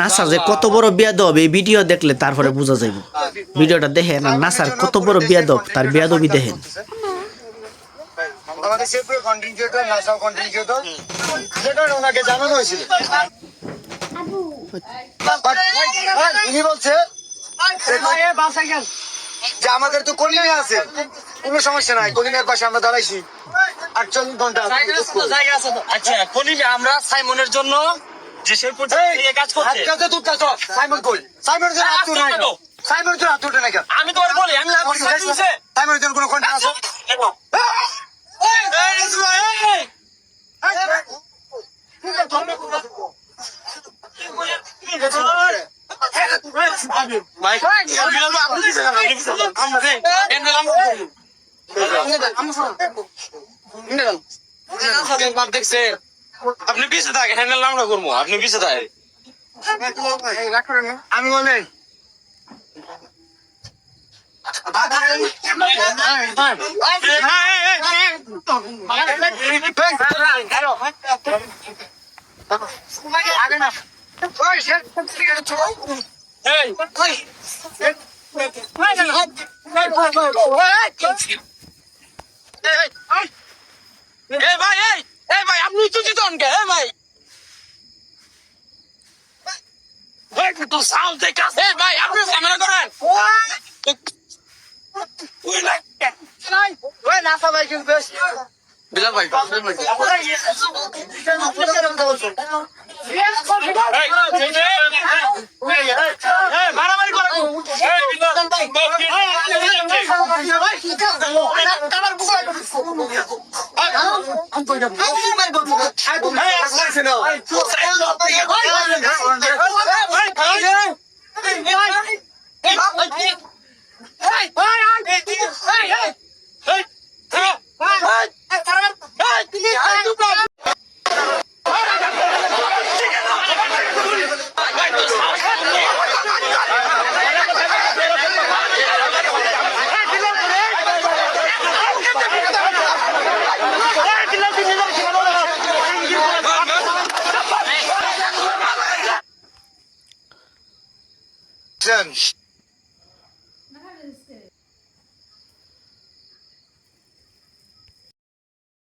NASA যে কত বড় বিয়াদব এই ভিডিও দেখলে তারপরে বোঝা যাইব। ভিডিওটা দেখেন আর নাসার কত বড় বিয়াদব তার বিয়াদবি দেখেন। আমাদের শেরপুরের কন্টেন্ট ক্রিয়েটর নাসাও কন্টেন্ট ক্রিয়েটর যেটা ওনাকে জানানো হয়েছিল উনি বলছে যে আমাদের তো কলিমে আছে কোনো সমস্যা নাই, কলিমের পাশে আমরা দাঁড়াইছি 48 ঘন্টা। আচ্ছা কলিমে আমরা সাইমনের জন্য যে শেরপুর থেকে কাজ করছে সাইমন কই? সাইমনের জন্য হাত তুলে নাই, সাইমনের জন্য হাত তুলে নাই। আমি তো বলি আমি সাইমনের জন্য কোনো কন্টেন্ট আছে? দেখছে আপনি পিছিয়ে থাকেন হ্যান্ডেল আমরা করবো, আপনি পিছিয়ে থাকেন। আমি বলি ভাই আপনি চুচিত কে ভাই তো সাউন্ড থেকে ভাই আপনি ক্যামেরা করেন নাসা ভাই কিন্তু বেশ বিলাল ভাই মারামারি করেন Sen